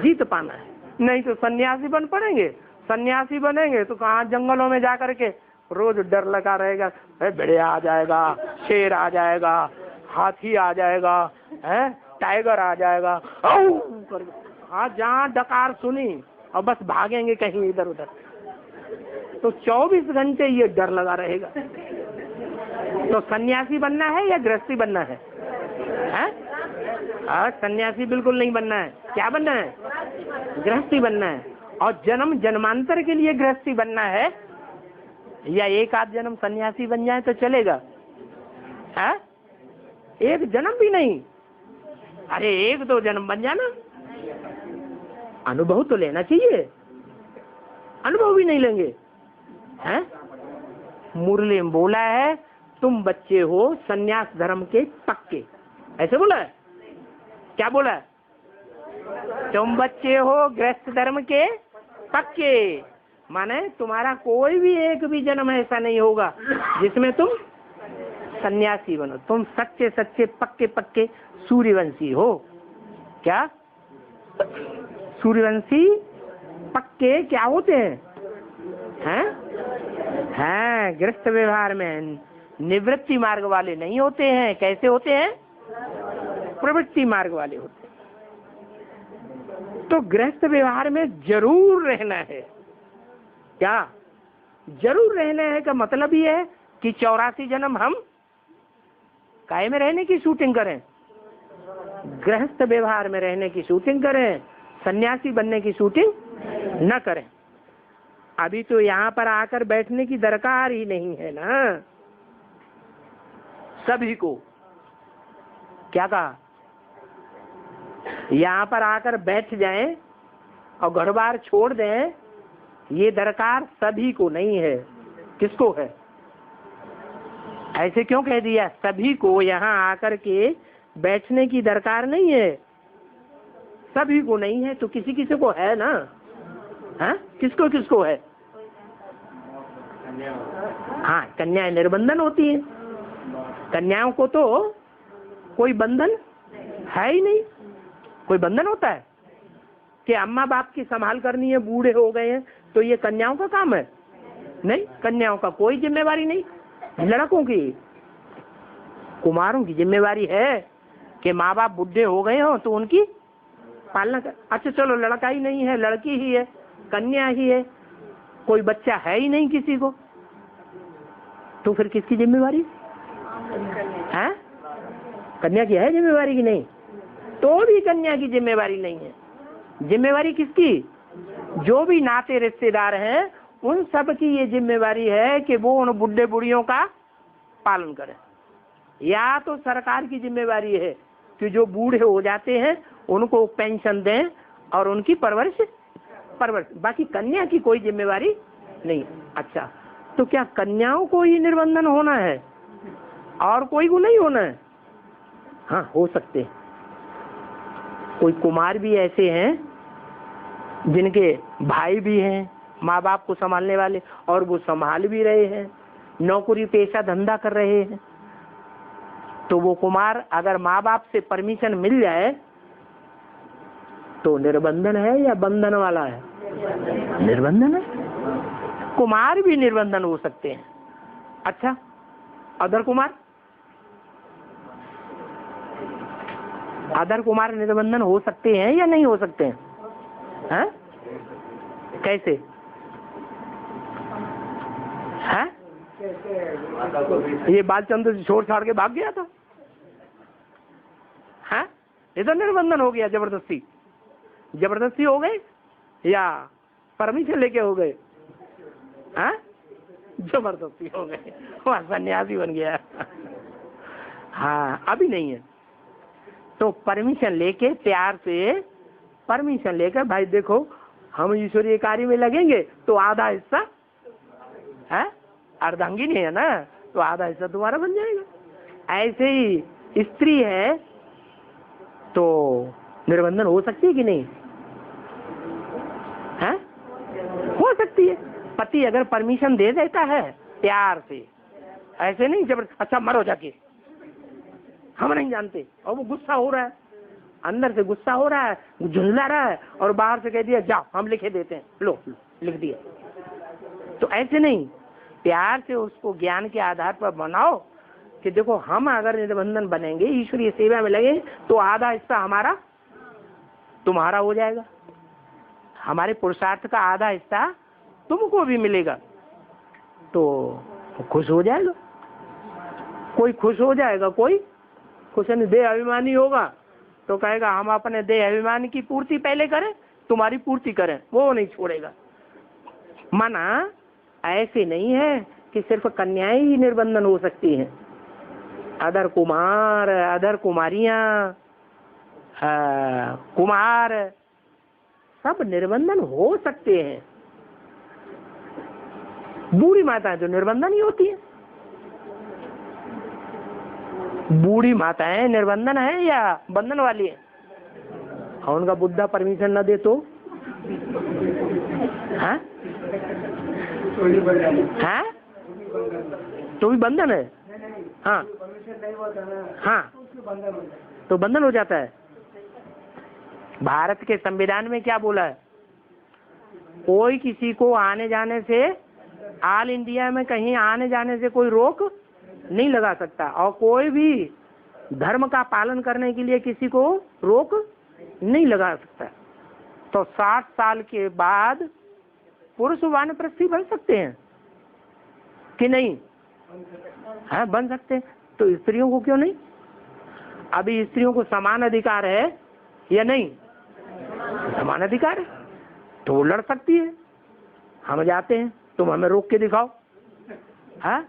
जीत पाना है। नहीं तो सन्यासी बन पड़ेंगे। सन्यासी बनेंगे तो कहाँ जंगलों में जा करके रोज डर लगा रहेगा, भेड़िया आ जाएगा, शेर आ जाएगा, हाथी आ जाएगा, है टाइगर आ जाएगा। हाँ, जहाँ डकार सुनी और बस भागेंगे कहीं इधर उधर, तो 24 घंटे ये डर लगा रहेगा। तो सन्यासी बनना है या गृहस्थी बनना है? सन्यासी बिल्कुल नहीं बनना है। क्या बनना है? गृहस्थी बनना है। और जन्म जन्मांतर के लिए गृहस्थी बनना है, या एक आध जन्म सन्यासी बन जाए तो चलेगा? है एक जन्म भी नहीं, अरे 1-2 जन्म बन जाना। अनुभव तो लेना चाहिए, अनुभव भी नहीं लेंगे। हैं? मुरली में बोला है तुम बच्चे हो सन्यास धर्म के पक्के, ऐसे बोला है? क्या बोला है? तुम बच्चे हो गृहस्थ धर्म के पक्के, माने तुम्हारा कोई भी एक भी जन्म ऐसा नहीं होगा जिसमें तुम सन्यासी बनो। तुम सच्चे सच्चे पक्के पक्के सूर्यवंशी हो। क्या सूर्यवंशी पक्के क्या होते हैं? हैं गृहस्थ व्यवहार में निवृत्ति मार्ग वाले नहीं होते हैं। कैसे होते हैं? प्रवृत्ति मार्ग वाले होते हैं। तो गृहस्थ व्यवहार में जरूर रहना है। क्या जरूर रहना है का मतलब ये है कि 84 जन्म हम काहे में रहने की शूटिंग करें? गृहस्थ व्यवहार में रहने की शूटिंग करें, सन्यासी बनने की शूटिंग न करें। अभी तो यहाँ पर आकर बैठने की दरकार ही नहीं है ना। सभी को क्या कहा? यहाँ पर आकर बैठ जाएं और घर बार छोड़ दें, ये दरकार सभी को नहीं है। किसको है? ऐसे क्यों कह दिया? सभी को यहाँ आकर के बैठने की दरकार नहीं है। सभी को नहीं है तो किसी किसी को है ना। हाँ किसको किसको है? हाँ कन्याएं निर्बंधन होती हैं। कन्याओं को तो कोई बंधन है ही नहीं। कोई बंधन होता है कि अम्मा बाप की संभाल करनी है, बूढ़े हो गए हैं, तो ये कन्याओं का काम है? नहीं, कन्याओं का कोई जिम्मेवारी नहीं। लड़कों की, कुमारों की जिम्मेवारी है कि माँ बाप बूढ़े हो गए हो तो उनकी पालना कर। अच्छा चलो लड़का ही नहीं है, लड़की ही है, कन्या ही है, कोई बच्चा है ही नहीं किसी को, तो फिर किसकी जिम्मेवारी है? कन्या की है जिम्मेवारी की नहीं? तो भी कन्या की जिम्मेवारी नहीं है। जिम्मेवारी किसकी? जो भी नाते रिश्तेदार हैं उन सब की ये जिम्मेवारी है कि वो उन बुढ़े बुढ़ियों का पालन करें। या तो सरकार की जिम्मेवारी है कि जो बूढ़े हो जाते हैं उनको पेंशन दें और उनकी परवरिश। बाकी कन्या की कोई जिम्मेवारी नहीं। अच्छा तो क्या कन्याओं को ही निर्बंधन होना है और कोई को नहीं होना है? हाँ हो सकते हैं। कोई कुमार भी ऐसे हैं जिनके भाई भी हैं माँ बाप को संभालने वाले, और वो संभाल भी रहे हैं, नौकरी पेशा धंधा कर रहे हैं। तो वो कुमार अगर माँ बाप से परमिशन मिल जाए तो निर्बंधन है या बंधन वाला है? निर्बंधन है। कुमार भी निर्बंधन हो सकते हैं। अच्छा अदर कुमार? अदर कुमार निर्बंधन हो सकते हैं या नहीं हो सकते हैं? हैं? कैसे? हैं? ये बालचंद्र छोड़ छाड़ के भाग गया था। हैं? ये तो निर्बंधन हो गया। जबरदस्ती जबरदस्ती हो गई या परमिशन लेके हो गए? हैं? जबरदस्ती हो गए, वह सन्यासी बन गया। हाँ अभी नहीं है तो परमिशन लेके, प्यार से परमिशन लेकर, भाई देखो हम ईश्वरीय कार्य में लगेंगे तो आधा हिस्सा है, अर्धांगिनी है ना, तो आधा हिस्सा तुम्हारा बन जाएगा। ऐसे ही स्त्री है तो निर्बंधन हो सकती है कि नहीं? है? हो सकती है। पति अगर परमिशन दे देता है प्यार से, ऐसे नहीं जब अच्छा मरो जाके, हम नहीं जानते, और वो गुस्सा हो रहा है, अंदर से गुस्सा हो रहा है, झुंझला रहा है, और बाहर से कह दिया जाओ हम लिखे देते हैं, लो लिख दिया। तो ऐसे नहीं, प्यार से उसको ज्ञान के आधार पर बनाओ कि देखो हम अगर निर्बंधन बनेंगे, ईश्वरीय सेवा में लगे, तो आधा हिस्सा हमारा तुम्हारा हो जाएगा। हमारे पुरुषार्थ का आधा हिस्सा तुमको भी मिलेगा। तो खुश हो जाएगा, कोई खुश हो जाएगा, कोई खुश नहीं। देह अभिमानी होगा तो कहेगा हम अपने देह अभिमान की पूर्ति पहले करें, तुम्हारी पूर्ति करें, वो नहीं छोड़ेगा। माना ऐसे नहीं है कि सिर्फ कन्याएं ही निर्बंधन हो सकती हैं, अदर कुमार, अदर कुमारियां, कुमार सब निर्बंधन हो सकते हैं। बूढ़ी माताएं तो निर्बंधन ही होती है। बूढ़ी माताएं निर्बंधन है या बंधन वाली है? और उनका बुद्धा परमिशन न दे तो हाँ हाँ तो भी बंधन है। हाँ हाँ तो बंधन हो जाता है। भारत के संविधान में क्या बोला है? कोई किसी को आने जाने से, ऑल इंडिया में कहीं आने जाने से कोई रोक नहीं लगा सकता, और कोई भी धर्म का पालन करने के लिए किसी को रोक नहीं लगा सकता। तो 60 साल के बाद पुरुष वानप्रस्थी बन सकते हैं कि नहीं? हाँ बन सकते हैं। तो स्त्रियों को क्यों नहीं? अभी स्त्रियों को समान अधिकार है या नहीं? समान अधिकार है, तो वो लड़ सकती है। हम जाते हैं, तुम हमें रोक के दिखाओ। हाँ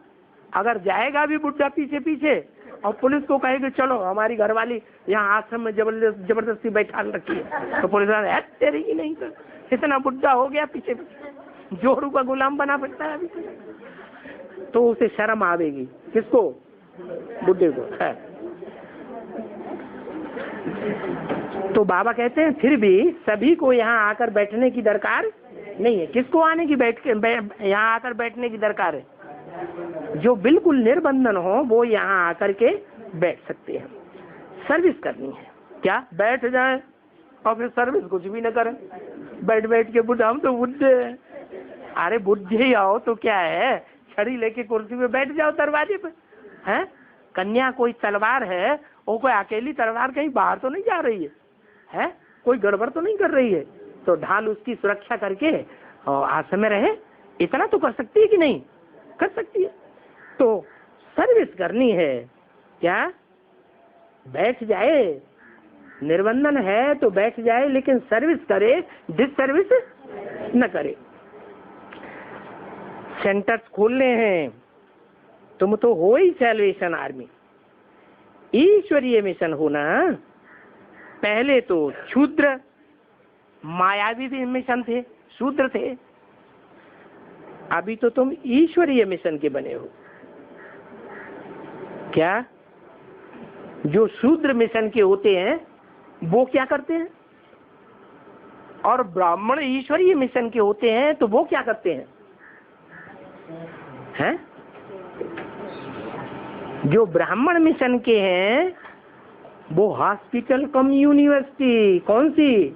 अगर जाएगा भी बुढ़ा पीछे पीछे और पुलिस को कहेगी चलो हमारी घरवाली यहाँ आश्रम में जबरदस्ती बैठा रखी है, तो पुलिस वाले तेरी ही नहीं, तो इतना बुढ़ा हो गया पीछे पीछे जोरू का गुलाम बना सकता है अभी, तो उसे शर्म आवेगी। किसको? बुढ़े को है। तो बाबा कहते हैं फिर भी सभी को यहाँ आकर बैठने की दरकार नहीं है। किसको आने की यहाँ आकर बैठने की दरकार है? जो बिल्कुल निर्बंधन हो वो यहाँ आकर के बैठ सकते हैं। सर्विस करनी है क्या? बैठ जाए और फिर सर्विस कुछ भी न करें, बैठ बैठ के बुढ़ा, हम तो बुढ़े हैं। अरे बुढ़े ही आओ तो क्या है, छड़ी लेके कुर्सी पे बैठ जाओ दरवाजे पे। हैं कन्या कोई तलवार है, वो कोई अकेली तलवार कहीं बाहर तो नहीं जा रही है, हैं कोई गड़बड़ तो नहीं कर रही है, तो ढाल उसकी सुरक्षा करके और आश्रम में रहे। इतना तो कर सकती है कि नहीं? कर सकती है। तो सर्विस करनी है क्या? बैठ जाए, निर्बंधन है तो बैठ जाए, लेकिन सर्विस करे, डिसर्विस न करे। सेंटर्स खोलने हैं, तुम तो हो ही सैल्वेशन आर्मी। ईश्वरीय मिशन होना, पहले तो शूद्र मायावी भी मिशन थे, शूद्र थे, अभी तो तुम ईश्वरीय मिशन के बने हो। क्या? जो शूद्र मिशन के होते हैं वो क्या करते हैं, और ब्राह्मण ईश्वरीय मिशन के होते हैं तो वो क्या करते हैं? हैं? जो ब्राह्मण मिशन के हैं वो हॉस्पिटल कम यूनिवर्सिटी, कौन सी?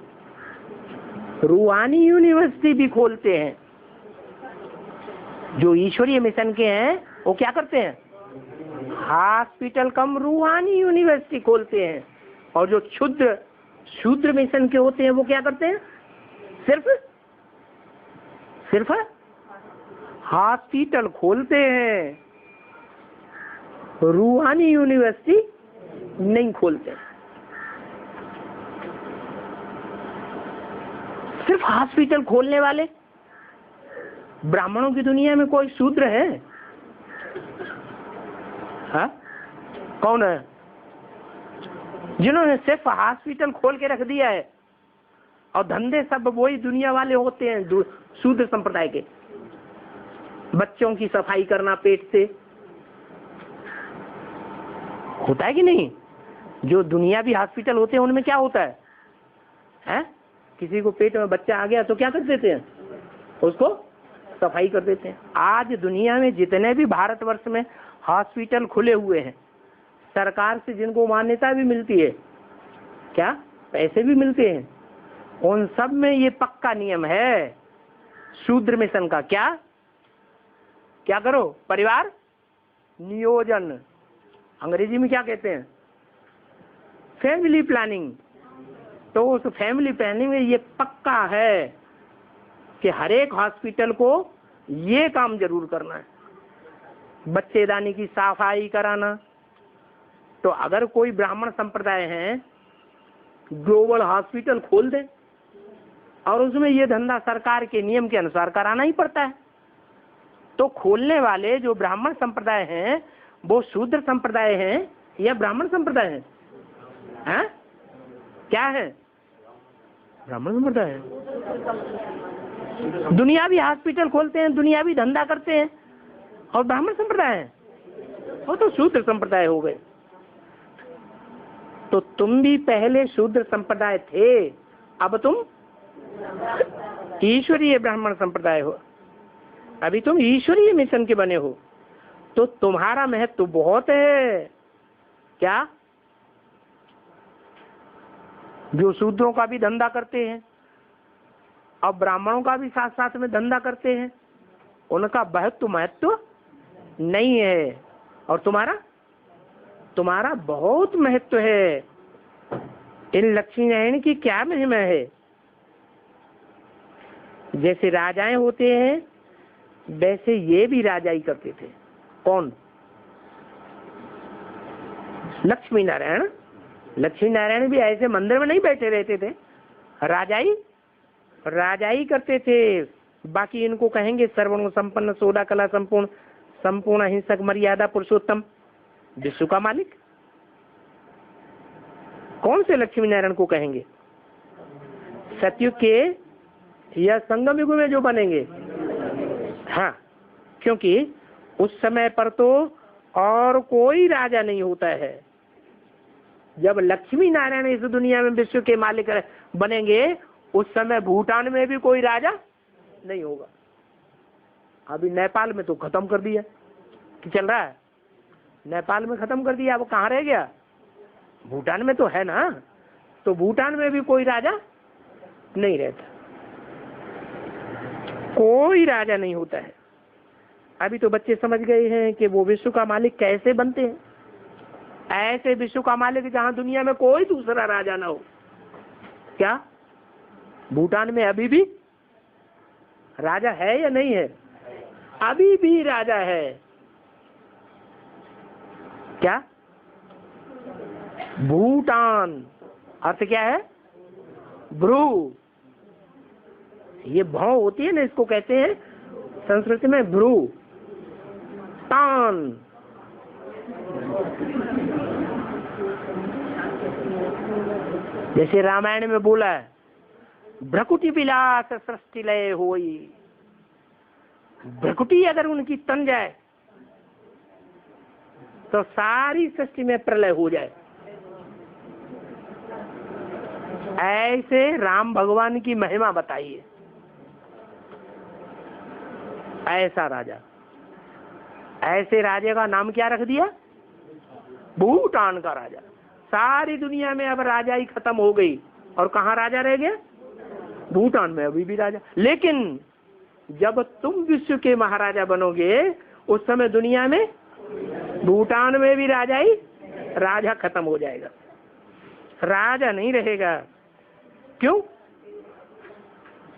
रूहानी यूनिवर्सिटी भी खोलते हैं। जो ईश्वरीय मिशन के हैं वो क्या करते हैं? हॉस्पिटल कम रूहानी यूनिवर्सिटी खोलते हैं। और जो शूद्र मिशन के होते हैं वो क्या करते हैं? सिर्फ हॉस्पिटल खोलते हैं, रूहानी यूनिवर्सिटी नहीं खोलते। सिर्फ हॉस्पिटल खोलने वाले ब्राह्मणों की दुनिया में कोई शूद्र है? हाँ कौन है? जिन्होंने सिर्फ हॉस्पिटल खोल के रख दिया है और धंधे सब वही दुनिया वाले होते हैं, शूद्र संप्रदाय के। बच्चों की सफाई करना पेट से होता है कि नहीं? जो दुनियावी हॉस्पिटल होते हैं उनमें क्या होता है? हैं? किसी को पेट में बच्चा आ गया तो क्या कर देते हैं? उसको सफाई कर देते हैं। आज दुनिया में जितने भी भारतवर्ष में हॉस्पिटल खुले हुए हैं, सरकार से जिनको मान्यता भी मिलती है, क्या पैसे भी मिलते हैं, उन सब में ये पक्का नियम है शूद्र मिशन का। क्या करो? परिवार नियोजन, अंग्रेजी में क्या कहते हैं? Family planning. तो उस फैमिली प्लानिंग में ये पक्का है कि हर एक हॉस्पिटल को ये काम जरूर करना है, बच्चेदानी की सफाई कराना। तो अगर कोई ब्राह्मण संप्रदाय है ग्लोबल हॉस्पिटल खोल दे और उसमें ये धंधा सरकार के नियम के अनुसार कराना ही पड़ता है, तो खोलने वाले जो ब्राह्मण संप्रदाय हैं वो शूद्र संप्रदाय हैं या ब्राह्मण संप्रदाय हैं? हैं? क्या है? ब्राह्मण संप्रदाय है। दुनियावी हॉस्पिटल खोलते हैं, दुनियावी धंधा करते हैं और ब्राह्मण संप्रदाय है, वो तो शूद्र संप्रदाय हो गए। तो तुम भी पहले शूद्र संप्रदाय थे, अब तुम ईश्वरीय ब्राह्मण संप्रदाय हो, अभी तुम ईश्वरीय मिशन के बने हो, तो तुम्हारा महत्व तो बहुत है। क्या? जो शूद्रों का भी धंधा करते हैं और ब्राह्मणों का भी साथ साथ में धंधा करते हैं, उनका महत्व नहीं है, और तुम्हारा बहुत महत्व है। इन लक्ष्मी नारायण की क्या महिमा है? जैसे राजाएं होते हैं वैसे ये भी राजाई करते थे। कौन? लक्ष्मी नारायण। लक्ष्मी नारायण भी ऐसे मंदिर में नहीं बैठे रहते थे, राजाई करते थे। बाकी इनको कहेंगे सर्वगुण संपन्न, सोदा कला संपूर्ण, संपूर्ण अहिंसक, मर्यादा पुरुषोत्तम, विश्व का मालिक। कौन से लक्ष्मी नारायण को कहेंगे? सतयुग के या संगम युग में जो बनेंगे? हाँ, क्योंकि उस समय पर तो और कोई राजा नहीं होता है। जब लक्ष्मी नारायण इस दुनिया में विश्व के मालिक बनेंगे उस समय भूटान में भी कोई राजा नहीं होगा। अभी नेपाल में तो खत्म कर दिया कि चल रहा है, नेपाल में खत्म कर दिया, अब कहाँ रह गया? भूटान में तो है ना, तो भूटान में भी कोई राजा नहीं रहता, कोई राजा नहीं होता है। अभी तो बच्चे समझ गए हैं कि वो विश्व का मालिक कैसे बनते हैं। ऐसे विश्व का मालिक जहां दुनिया में कोई दूसरा राजा ना हो। क्या भूटान में अभी भी राजा है या नहीं है? अभी भी राजा है। क्या? भूटान अर्थ क्या है? भ्रू। ये भाव होती है ना, इसको कहते हैं संस्कृत में भ्रू तान। जैसे रामायण में बोला है भ्रकुटी विलास सृष्टि लय होई। भ्रकुटी अगर उनकी तन जाए तो सारी सृष्टि में प्रलय हो जाए। ऐसे राम भगवान की महिमा बताइए। ऐसा राजा, ऐसे राजा का नाम क्या रख दिया? भूटान का राजा। सारी दुनिया में अब राजा ही खत्म हो गई और कहाँ राजा रह गया? भूटान में अभी भी राजा। लेकिन जब तुम विश्व के महाराजा बनोगे उस समय दुनिया में भूटान में भी राजा खत्म हो जाएगा, राजा नहीं रहेगा। क्यों?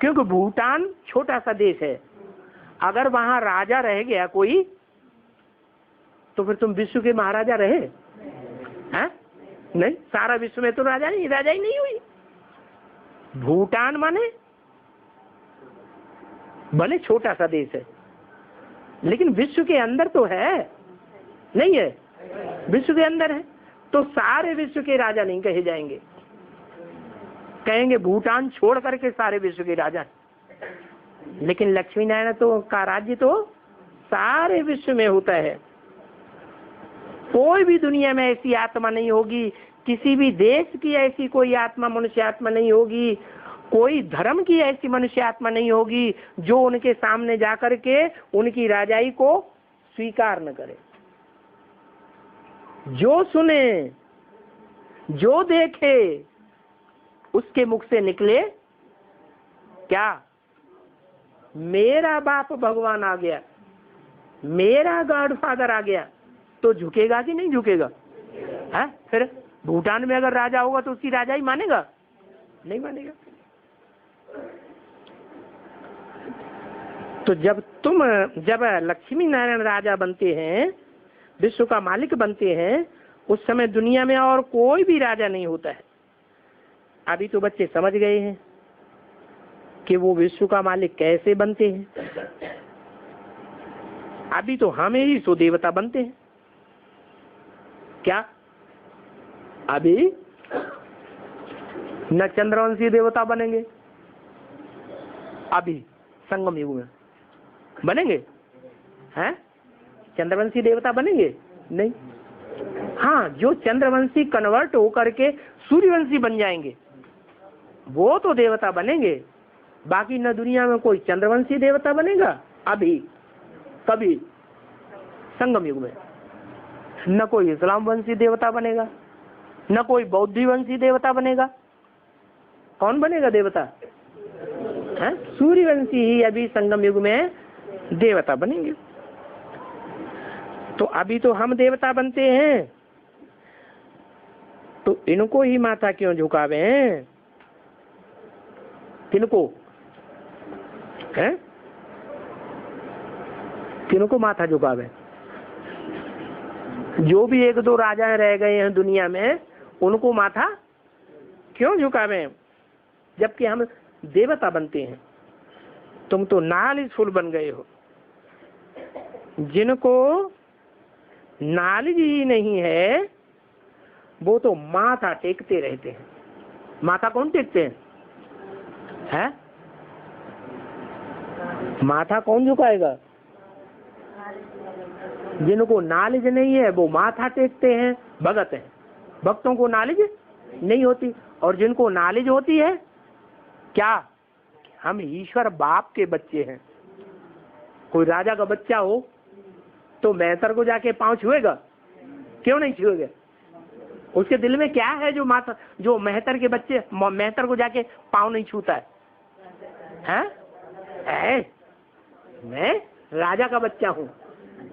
क्योंकि भूटान छोटा सा देश है, अगर वहां राजा रह गया कोई तो फिर तुम विश्व के महाराजा रहे हैं? नहीं, सारा विश्व में तो राजा ही नहीं हुई। भूटान माने भले छोटा सा देश है लेकिन विश्व के अंदर तो है, नहीं है? विश्व के अंदर है तो सारे विश्व के राजा नहीं कहे जाएंगे, कहेंगे भूटान छोड़ करके सारे विश्व के राजा। लेकिन लक्ष्मी नारायण तो का राज्य तो सारे विश्व में होता है। कोई भी दुनिया में ऐसी आत्मा नहीं होगी, किसी भी देश की ऐसी कोई आत्मा, मनुष्य आत्मा नहीं होगी, कोई धर्म की ऐसी मनुष्य आत्मा नहीं होगी जो उनके सामने जाकर के उनकी राजाई को स्वीकार न करे। जो सुने, जो देखे, उसके मुख से निकले क्या? मेरा बाप भगवान आ गया, मेरा गॉडफादर आ गया, तो झुकेगा कि नहीं झुकेगा? है? फिर भूटान में अगर राजा होगा तो उसकी राजा ही मानेगा? नहीं मानेगा। तो जब लक्ष्मी नारायण राजा बनते हैं, विश्व का मालिक बनते हैं, उस समय दुनिया में और कोई भी राजा नहीं होता है। अभी तो बच्चे समझ गए हैं कि वो विश्व का मालिक कैसे बनते हैं। अभी तो हमें ही सो देवता बनते हैं। क्या अभी न चंद्रवंशी देवता बनेंगे? अभी संगम युग में बनेंगे हैं? चंद्रवंशी देवता बनेंगे नहीं। हाँ, जो चंद्रवंशी कन्वर्ट होकर के सूर्यवंशी बन जाएंगे वो तो देवता बनेंगे। बाकी न दुनिया में कोई चंद्रवंशी देवता बनेगा अभी कभी संगम युग में, न कोई इस्लाम वंशी देवता बनेगा, न कोई बौद्ध वंशी देवता बनेगा। कौन बनेगा देवता? है सूर्यवंशी ही अभी संगम युग में देवता बनेंगे। तो अभी तो हम देवता बनते हैं, तो इनको ही माथा क्यों झुकावे हैं? किनको है? किनको माथा झुकावे? जो भी एक दो राजा रह गए हैं दुनिया में, उनको माथा क्यों झुकावे जबकि हम देवता बनते हैं? तुम तो नॉलेज फुल बन गए हो। जिनको नॉलेज ही नहीं है वो तो माथा टेकते रहते हैं। माथा कौन टेकते हैं? है? माथा कौन झुकाएगा? जिनको नॉलेज नहीं है वो माथा टेकते हैं, भगत हैं। भक्तों को नॉलेज नहीं होती, और जिनको नॉलेज होती है क्या? हम ईश्वर बाप के बच्चे हैं। कोई राजा का बच्चा हो तो मेहतर को जाके पांव छुएगा? क्यों नहीं छुएगा? उसके दिल में क्या है जो मेहतर के बच्चे मेहतर को जाके पांव नहीं छूता है? हैं? मैं राजा का बच्चा हूँ,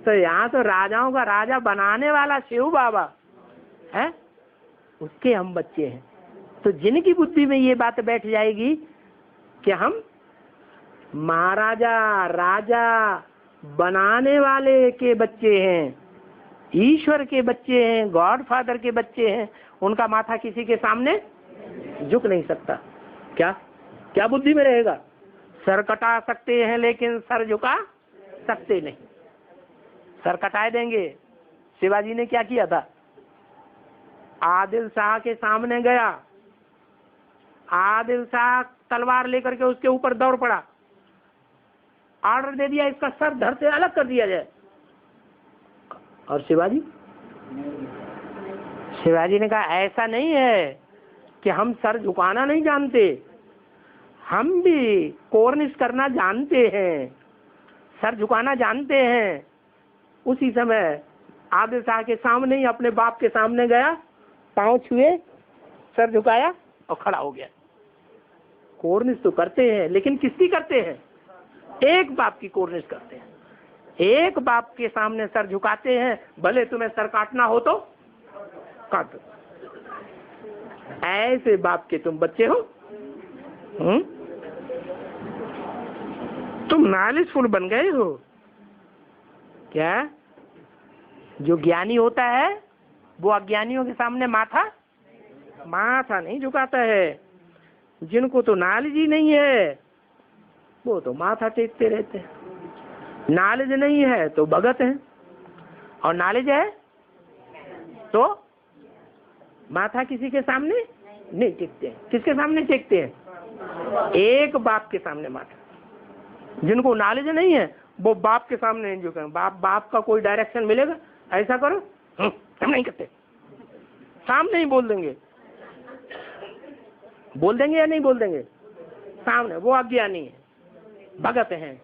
तो यहाँ तो राजाओं का राजा बनाने वाला शिव बाबा है, उसके हम बच्चे हैं। तो जिनकी बुद्धि में ये बात बैठ जाएगी कि हम महाराजा राजा बनाने वाले के बच्चे हैं, ईश्वर के बच्चे हैं, गॉड फादर के बच्चे हैं, उनका माथा किसी के सामने झुक नहीं सकता। क्या बुद्धि में रहेगा? सर कटा सकते हैं लेकिन सर झुका सकते नहीं। सर कटाए देंगे। शिवाजी ने क्या किया था? आदिल शाह के सामने गया, आदिल शाह तलवार लेकर के उसके ऊपर दौड़ पड़ा, ऑर्डर दे दिया इसका सर धड़ से अलग कर दिया जाए। और शिवाजी ने कहा ऐसा नहीं है कि हम सर झुकाना नहीं जानते, हम भी कोर्निश करना जानते हैं, सर झुकाना जानते हैं। उसी समय आदिल शाह के सामने ही अपने बाप के सामने गया, पांव छुए, सर झुकाया और खड़ा हो गया। कोर्निश तो करते हैं, लेकिन किसकी करते हैं? एक बाप की कोर्निश करते हैं। एक बाप के सामने सर झुकाते हैं, भले तुम्हें सर काटना हो तो काटो। ऐसे बाप के तुम बच्चे हो। तुम नॉलेजफुल बन गए हो क्या? जो ज्ञानी होता है वो अज्ञानियों के सामने माथा नहीं झुकाता है। जिनको तो नॉलेज ही नहीं है वो तो माथा टेकते रहते हैं। नॉलेज नहीं है तो भगत हैं, और नॉलेज है तो माथा किसी के सामने नहीं टेकते हैं। किसके सामने टेकते हैं? एक बाप के सामने माथा। जिनको नॉलेज नहीं है वो बाप के सामने नहीं झुकेंगे। बाप का कोई डायरेक्शन मिलेगा, ऐसा करो, हम नहीं करते, सामने ही बोल देंगे या नहीं बोल देंगे? सामने। वो अज्ञानी है, भगत हैं।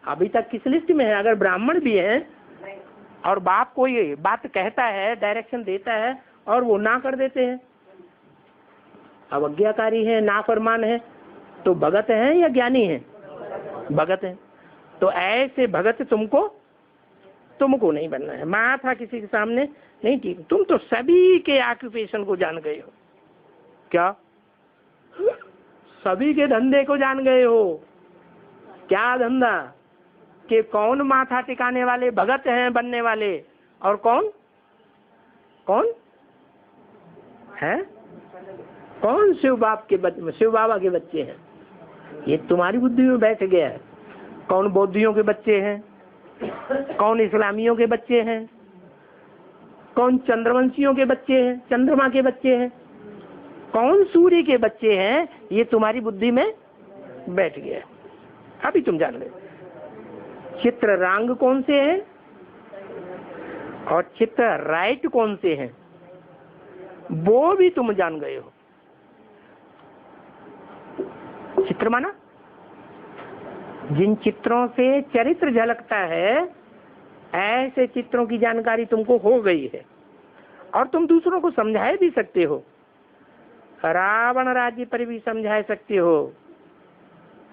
अभी तक किस लिस्ट में है? अगर ब्राह्मण भी हैं और बाप कोई बात कहता है, डायरेक्शन देता है और वो ना कर देते हैं, अवज्ञाकारी है, नाफरमान है, तो भगत हैं या ज्ञानी हैं? भगत हैं। तो ऐसे भगत तुमको नहीं बनना है। माथा किसी के सामने नहीं। ठीक, तुम तो सभी के ऑक्यूपेशन को जान गए हो। क्या? सभी के धंधे को जान गए हो। क्या धंधा कि कौन माथा टिकाने वाले भगत हैं बनने वाले, और कौन कौन है, कौन शिव बाबा के बच्चे हैं। ये तुम्हारी बुद्धि में बैठ गया है। कौन बौद्धियों के बच्चे हैं, कौन इस्लामियों के बच्चे हैं, कौन चंद्रवंशियों के बच्चे हैं, चंद्रमा के बच्चे हैं, कौन सूर्य के बच्चे हैं, ये तुम्हारी बुद्धि में बैठ गया। अभी तुम जान गए चित्र रंग कौन से हैं और चित्र राइट कौन से हैं, वो भी तुम जान गए हो। चित्र माना जिन चित्रों से चरित्र झलकता है, ऐसे चित्रों की जानकारी तुमको हो गई है और तुम दूसरों को समझा भी सकते हो। रावण राज्य पर भी समझा सकते हो।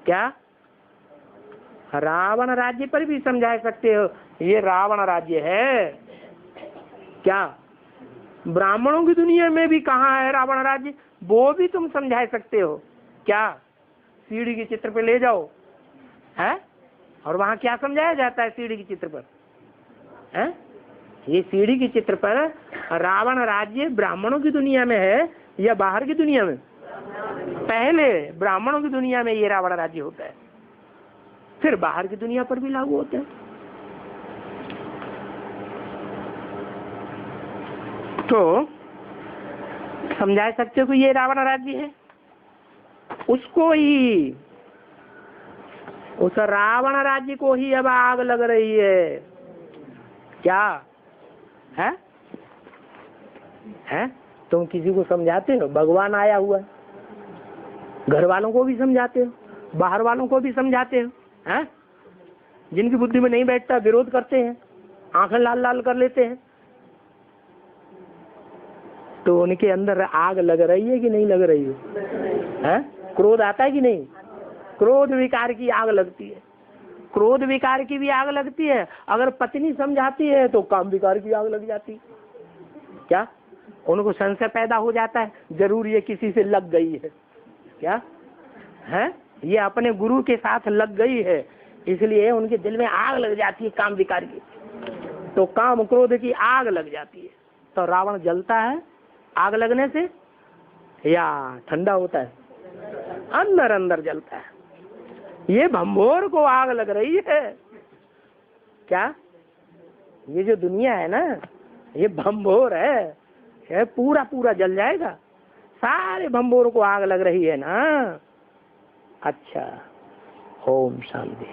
क्या? रावण राज्य पर भी समझा सकते हो, ये रावण राज्य है। क्या ब्राह्मणों की दुनिया में भी कहाँ है रावण राज्य, वो भी तुम समझा सकते हो। क्या? सीढ़ी के चित्र पे ले जाओ है, और वहां क्या समझाया जाता है सीढ़ी के चित्र पर है? ये सीढ़ी के चित्र पर रावण राज्य ब्राह्मणों की दुनिया में है या बाहर की दुनिया में? पहले ब्राह्मणों की दुनिया में ये रावण राज्य होता है, फिर बाहर की दुनिया पर भी लागू होता है। तो समझा सकते हो कि ये रावण राज्य है। उसको ही, उस रावण राज्य को ही अब आग लग रही है। क्या है? तुम किसी को समझाते हो? भगवान आया हुआ है, घर वालों को भी समझाते हो, बाहर वालों को भी समझाते हो हैं? जिनकी बुद्धि में नहीं बैठता विरोध करते हैं, आंखें लाल लाल कर लेते हैं। तो उनके अंदर आग लग रही है कि नहीं लग रही है? क्रोध आता है कि नहीं? क्रोध विकार की आग लगती है। क्रोध विकार की भी आग लगती है। अगर पत्नी समझाती है तो काम विकार की आग लग जाती है। क्या? उनको संशय पैदा हो जाता है, जरूर ये किसी से लग गई है। क्या है? ये अपने गुरु के साथ लग गई है, इसलिए उनके दिल में आग लग जाती है काम विकार की। तो काम क्रोध की आग लग जाती है। तो रावण जलता है आग लगने से या ठंडा होता है? अंदर अंदर जलता है। ये भंभोर को आग लग रही है। क्या? ये जो दुनिया है ना, ये भंभोर है, ये पूरा पूरा जल जाएगा। सारे भंभोर को आग लग रही है ना। अच्छा, ओम शांति।